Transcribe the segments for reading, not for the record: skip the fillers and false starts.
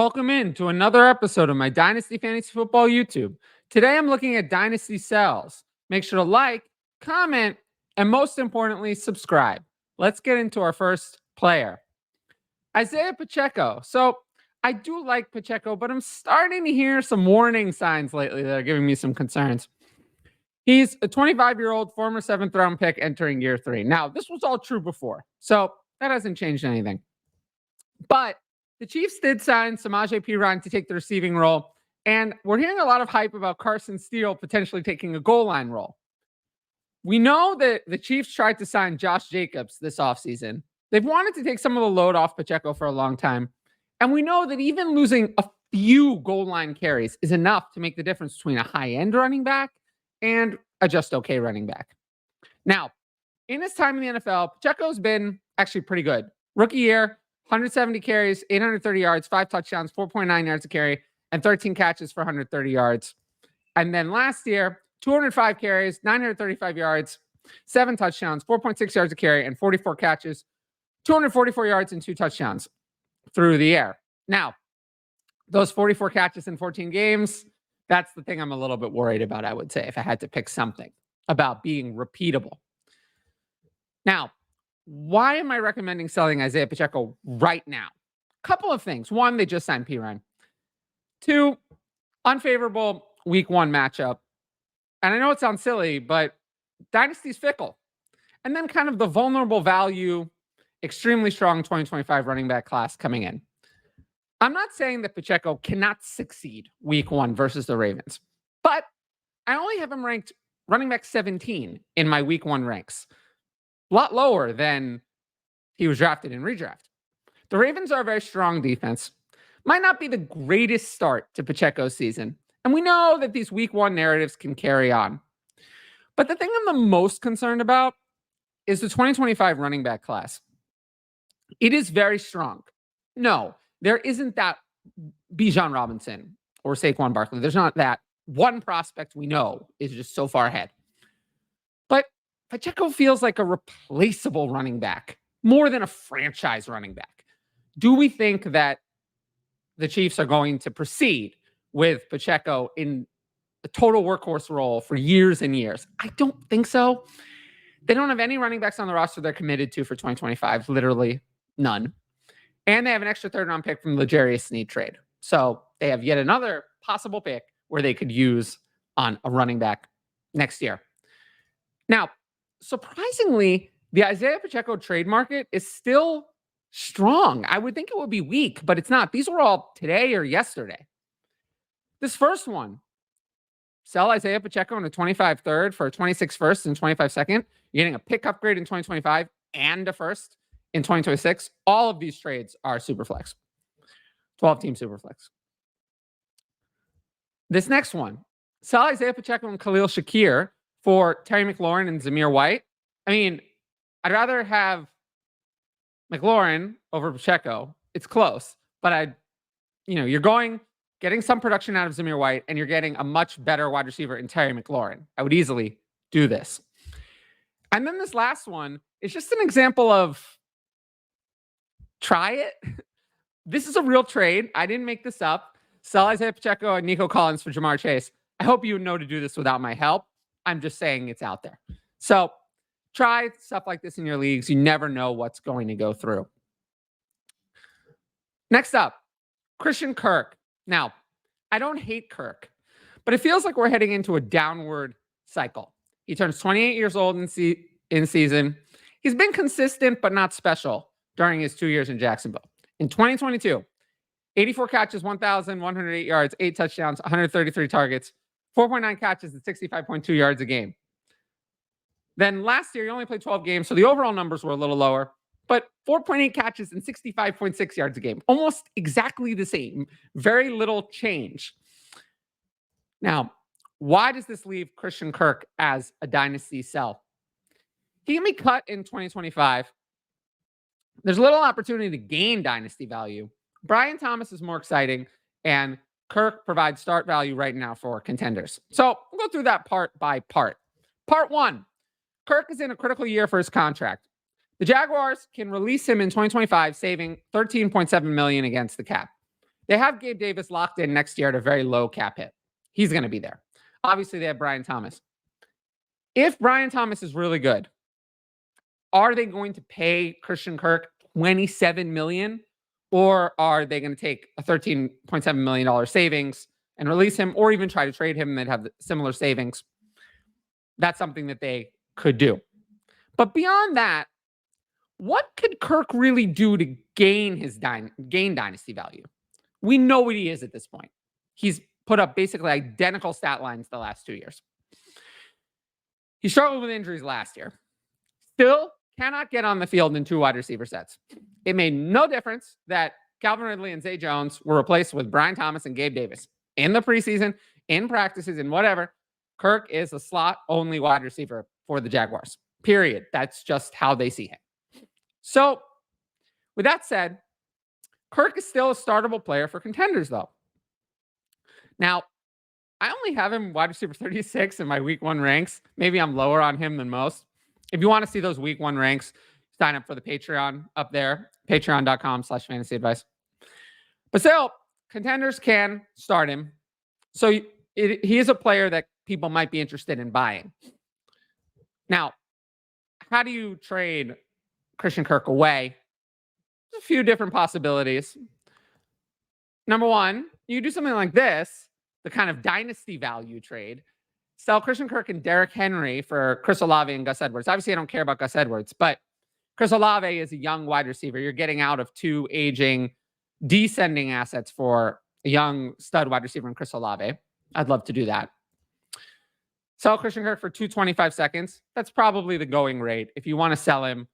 Welcome in to another episode of my Dynasty Fantasy Football YouTube. Today I'm looking at Dynasty sells. Make sure to like, comment, and most importantly, subscribe. Let's get into our first player, Isiah Pacheco. So I do like Pacheco, but I'm starting to hear some warning signs lately that are giving me some concerns. He's a 25-year-old former 7th-round pick entering year 3. Now, this was all true before, so that hasn't changed anything. But the Chiefs did sign Samaje Perine to take the receiving role, and we're hearing a lot of hype about Carson Steele potentially taking a goal line role. We know that the Chiefs tried to sign Josh Jacobs this offseason. They've wanted to take some of the load off Pacheco for a long time, and we know that even losing a few goal line carries is enough to make the difference between a high-end running back and a just okay running back. Now, in his time in the NFL, Pacheco's been actually pretty good. Rookie year, 170 carries, 830 yards, 5 touchdowns, 4.9 yards a carry, and 13 catches for 130 yards. And then last year, 205 carries, 935 yards, 7 touchdowns, 4.6 yards a carry, and 44 catches, 244 yards and 2 touchdowns through the air. Now, those 44 catches in 14 games, that's the thing I'm a little bit worried about, I would say, if I had to pick something about being repeatable. Now, why am I recommending selling Isiah Pacheco right now? Couple of things. One, they just signed Perine. 2, unfavorable week 1 matchup. And I know it sounds silly, but Dynasty's fickle. And then kind of the vulnerable value, extremely strong 2025 running back class coming in. I'm not saying that Pacheco cannot succeed week 1 versus the Ravens, but I only have him ranked running back 17 in my week 1 ranks. A lot lower than he was drafted in redraft. The Ravens are a very strong defense. Might not be the greatest start to Pacheco's season. And we know that these week 1 narratives can carry on. But the thing I'm the most concerned about is the 2025 running back class. It is very strong. No, there isn't that Bijan Robinson or Saquon Barkley. There's not that one prospect we know is just so far ahead. But Pacheco feels like a replaceable running back, more than a franchise running back. Do we think that the Chiefs are going to proceed with Pacheco in a total workhorse role for years and years? I don't think so. They don't have any running backs on the roster they're committed to for 2025, literally none. And they have an extra 3rd-round pick from the L'Jarius Sneed trade. So they have yet another possible pick where they could use on a running back next year. Now, surprisingly, the Isiah Pacheco trade market is still strong. I would think it would be weak, but it's not. These were all today or yesterday. This first one, sell Isiah Pacheco in a 25 third for a 26 first and 25 second. You're getting a pick upgrade in 2025 and a first in 2026. All of these trades are Superflex. 12-team Superflex. This next one, sell Isiah Pacheco and Khalil Shakir for Terry McLaurin and Zamir White. I mean, I'd rather have McLaurin over Pacheco. It's close, but you're getting some production out of Zamir White, and you're getting a much better wide receiver in Terry McLaurin. I would easily do this. And then this last one is just an example of try it. This is a real trade. I didn't make this up. Sell Isiah Pacheco and Nico Collins for Jamar Chase. I hope you know to do this without my help. I'm just saying it's out there. So try stuff like this in your leagues. You never know what's going to go through. Next up, Christian Kirk. Now, I don't hate Kirk, but it feels like we're heading into a downward cycle. He turns 28 years old in season. He's been consistent, but not special during his 2 years in Jacksonville. In 2022, 84 catches, 1,108 yards, 8 touchdowns, 133 targets, 4.9 catches and 65.2 yards a game. Then last year, he only played 12 games, so the overall numbers were a little lower, but 4.8 catches and 65.6 yards a game. Almost exactly the same. Very little change. Now, why does this leave Christian Kirk as a dynasty sell? He can be cut in 2025. There's little opportunity to gain dynasty value. Brian Thomas is more exciting, and Kirk provides start value right now for contenders. So we'll go through that part by part. Part 1, Kirk is in a critical year for his contract. The Jaguars can release him in 2025, saving $13.7 million against the cap. They have Gabe Davis locked in next year at a very low cap hit. He's going to be there. Obviously, they have Brian Thomas. If Brian Thomas is really good, are they going to pay Christian Kirk $27 million? Or are they going to take a $13.7 million savings and release him, or even try to trade him and they'd have similar savings? That's something that they could do. But beyond that, what could Kirk really do to gain dynasty value? We know what he is at this point. He's put up basically identical stat lines the last 2 years. He struggled with injuries last year. Still cannot get on the field in 2 wide receiver sets. It made no difference that Calvin Ridley and Zay Jones were replaced with Brian Thomas and Gabe Davis in the preseason, in practices, and whatever. Kirk is a slot-only wide receiver for the Jaguars. Period. That's just how they see him. So, with that said, Kirk is still a startable player for contenders, though. Now, I only have him wide receiver 36 in my week 1 ranks. Maybe I'm lower on him than most. If you want to see those week 1 ranks, sign up for the Patreon up there, patreon.com/fantasyadvice. But still, contenders can start him. So he is a player that people might be interested in buying. Now, how do you trade Christian Kirk away? There's a few different possibilities. Number one, you do something like this, the kind of dynasty value trade. Sell Christian Kirk and Derrick Henry for Chris Olave and Gus Edwards. Obviously, I don't care about Gus Edwards, but Chris Olave is a young wide receiver. You're getting out of 2 aging, descending assets for a young stud wide receiver in Chris Olave. I'd love to do that. Sell Christian Kirk for 225 seconds. That's probably the going rate if you want to sell him.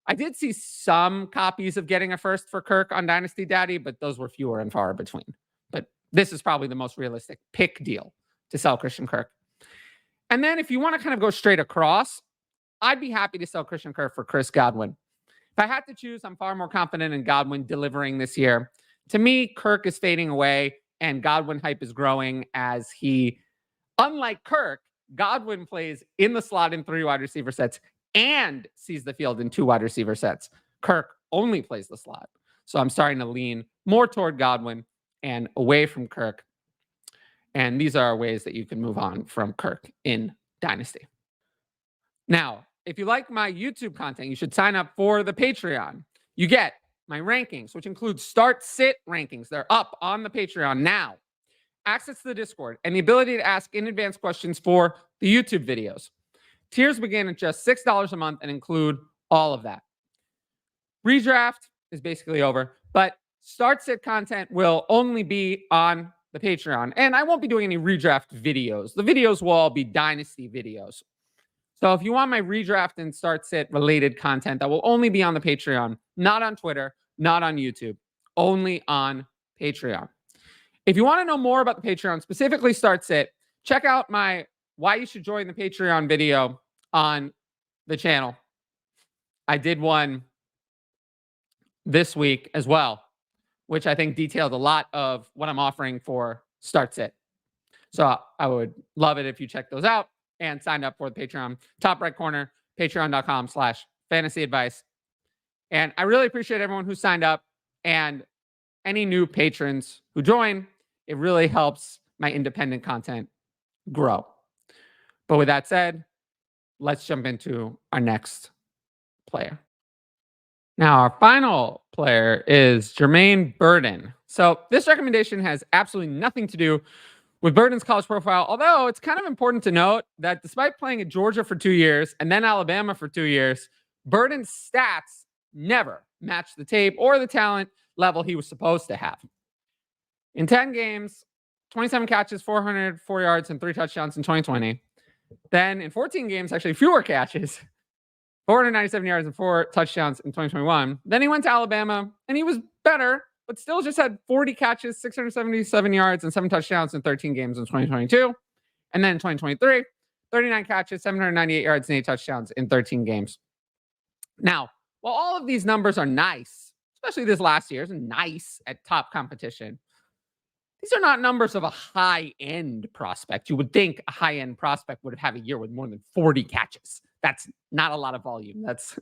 I did see some copies of getting a first for Kirk on Dynasty Daddy, but those were fewer and far between. But this is probably the most realistic pick deal to sell Christian Kirk. And then if you want to kind of go straight across, I'd be happy to sell Christian Kirk for Chris Godwin. If I had to choose, I'm far more confident in Godwin delivering this year. To me, Kirk is fading away and Godwin hype is growing as he, unlike Kirk, Godwin plays in the slot in 3 wide receiver sets and sees the field in 2 wide receiver sets. Kirk only plays the slot. So I'm starting to lean more toward Godwin and away from Kirk. And these are ways that you can move on from Kirk in Dynasty. Now, if you like my YouTube content, you should sign up for the Patreon. You get my rankings, which include start-sit rankings. They're up on the Patreon now. Access to the Discord and the ability to ask in advance questions for the YouTube videos. Tiers begin at just $6 a month and include all of that. Redraft is basically over, but start-sit content will only be on the Patreon. And I won't be doing any redraft videos. The videos will all be Dynasty videos. So if you want my redraft and start-sit related content, that will only be on the Patreon, not on Twitter, not on YouTube, only on Patreon. If you want to know more about the Patreon, specifically start-sit, check out my why you should join the Patreon video on the channel. I did one this week as well, which I think detailed a lot of what I'm offering for start-sit. So I would love it if you check those out and signed up for the Patreon. Top right corner, patreon.com/fantasyadvice. And I really appreciate everyone who signed up and any new patrons who join. It really helps my independent content grow. But with that said, let's jump into our next player. Now, our final player is Jermaine Burton. So this recommendation has absolutely nothing to do with Burton's college profile, although it's kind of important to note that despite playing at Georgia for 2 years and then Alabama for 2 years, Burton's stats never matched the tape or the talent level he was supposed to have. In 10 games, 27 catches, 404 yards, and 3 touchdowns in 2020. Then in 14 games, actually fewer catches, 497 yards and 4 touchdowns in 2021. Then he went to Alabama, and he was better, but still just had 40 catches, 677 yards, and 7 touchdowns in 13 games in 2022. And then in 2023, 39 catches, 798 yards, and 8 touchdowns in 13 games. Now, while all of these numbers are nice, especially this last year, is nice at top competition, these are not numbers of a high-end prospect. You would think a high-end prospect would have a year with more than 40 catches. That's not a lot of volume. That's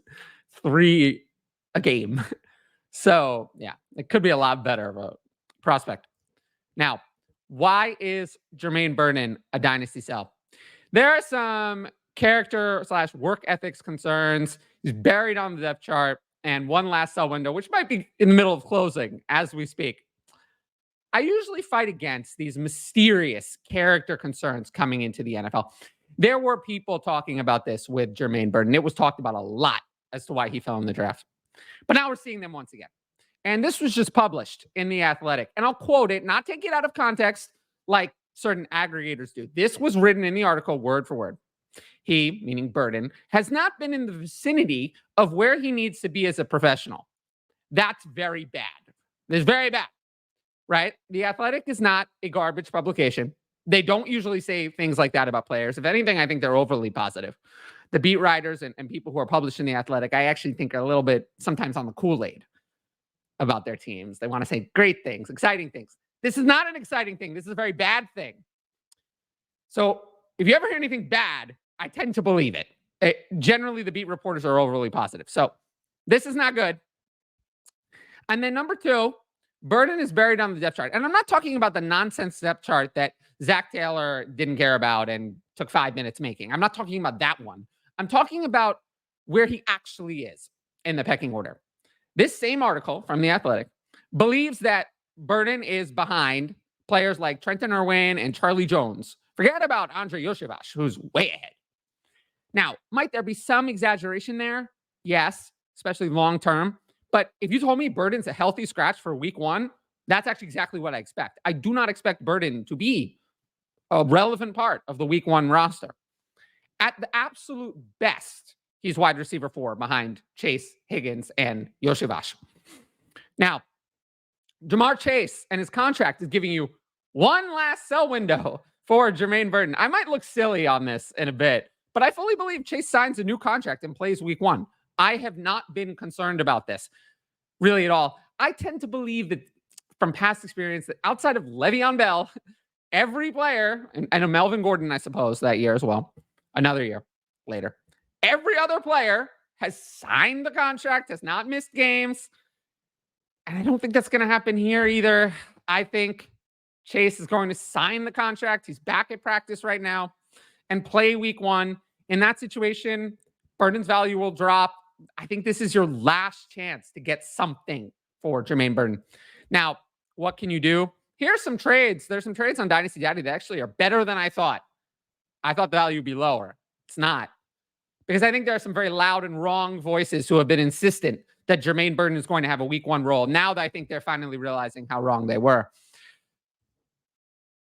3 a game. So, yeah, it could be a lot better of prospect. Now, why is Jermaine Burton a dynasty sell? There are some character / work ethics concerns. He's buried on the depth chart, and one last sell window, which might be in the middle of closing as we speak. I usually fight against these mysterious character concerns coming into the NFL. There were people talking about this with Jermaine Burton. It was talked about a lot as to why he fell in the draft. But now we're seeing them once again. And this was just published in The Athletic. And I'll quote it, not take it out of context like certain aggregators do. This was written in the article word for word. He, meaning Burton, has not been in the vicinity of where he needs to be as a professional. That's very bad. It's very bad, right? The Athletic is not a garbage publication. They don't usually say things like that about players. If anything, I think they're overly positive. The beat writers and people who are published in The Athletic, I actually think are a little bit sometimes on the Kool-Aid about their teams. They want to say great things, exciting things. This is not an exciting thing. This is a very bad thing. So if you ever hear anything bad, I tend to believe it. Generally, the beat reporters are overly positive. So this is not good. And then number two, Burton is buried on the depth chart. And I'm not talking about the nonsense depth chart that Zach Taylor didn't care about and took 5 minutes making. I'm not talking about that one. I'm talking about where he actually is in the pecking order. This same article from The Athletic believes that Burton is behind players like Trenton Irwin and Charlie Jones. Forget about Andre Yoshivas, who's way ahead. Now, might there be some exaggeration there? Yes, especially long term. But if you told me Burton's a healthy scratch for week one, that's actually exactly what I expect. I do not expect Burton to be a relevant part of the week one roster. At the absolute best, he's wide receiver 4 behind Chase, Higgins, and Yoshivas. Now, Jamar Chase and his contract is giving you one last sell window for Jermaine Burton. I might look silly on this in a bit, but I fully believe Chase signs a new contract and plays week one. I have not been concerned about this really at all. I tend to believe that from past experience that outside of Le'Veon Bell, every player, and Melvin Gordon, I suppose, that year as well, another year later, every other player has signed the contract, has not missed games. And I don't think that's going to happen here either. I think Chase is going to sign the contract. He's back at practice right now and play week one. In that situation, Burton's value will drop. I think this is your last chance to get something for Jermaine Burton. Now, what can you do? Here's some trades. There's some trades on Dynasty Daddy that actually are better than I thought. I thought the value would be lower. It's not. Because I think there are some very loud and wrong voices who have been insistent that Jermaine Burton is going to have a week one role. Now that I think they're finally realizing how wrong they were.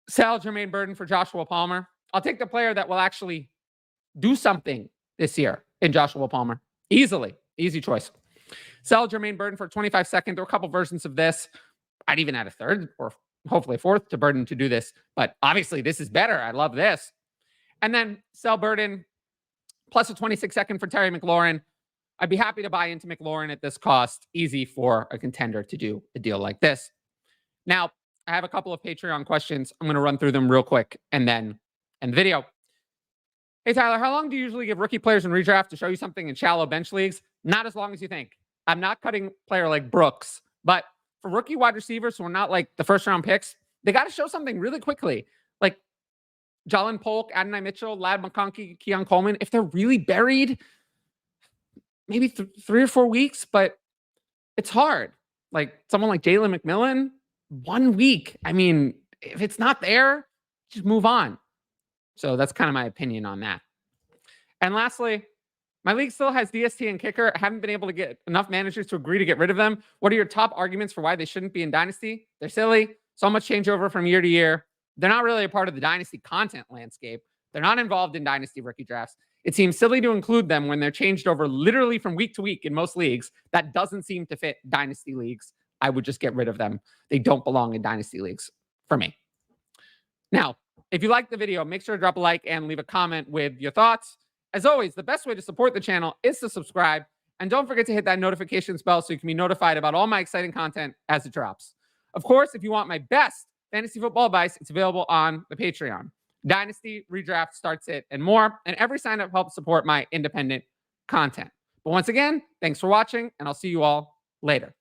Sell Jermaine Burton for Joshua Palmer. I'll take the player that will actually do something this year in Joshua Palmer. Easily. Easy choice. Sell Jermaine Burton for 25 seconds. There are a couple versions of this. I'd even add a third or hopefully a fourth to Burton to do this. But obviously this is better. I love this. And then sell Burton plus a 26-second for Terry McLaurin. I'd be happy to buy into McLaurin at this cost. Easy for a contender to do a deal like this. Now, I have a couple of Patreon questions. I'm going to run through them real quick and then end the video. Hey, Tyler, how long do you usually give rookie players in redraft to show you something in shallow bench leagues? Not as long as you think. I'm not cutting a player like Brooks, but for rookie wide receivers who are not like the first round picks, they got to show something really quickly. Like Jalen Polk, Adonai Mitchell, Ladd McConkey, Keon Coleman. If they're really buried, maybe 3 or 4 weeks, but it's hard. Like someone like Jalen McMillan, 1 week. I mean, if it's not there, just move on. So that's kind of my opinion on that. And lastly, my league still has DST and kicker. I haven't been able to get enough managers to agree to get rid of them. What are your top arguments for why they shouldn't be in Dynasty? They're silly. So much changeover from year to year. They're not really a part of the Dynasty content landscape. They're not involved in Dynasty rookie drafts. It seems silly to include them when they're changed over literally from week to week in most leagues. That doesn't seem to fit Dynasty leagues. I would just get rid of them. They don't belong in Dynasty leagues for me. Now, if you liked the video, make sure to drop a like and leave a comment with your thoughts. As always, the best way to support the channel is to subscribe. And don't forget to hit that notifications bell so you can be notified about all my exciting content as it drops. Of course, if you want my best fantasy football advice, it's available on the Patreon. Dynasty, redraft, start sit, and more. And every sign up helps support my independent content. But once again, thanks for watching, and I'll see you all later.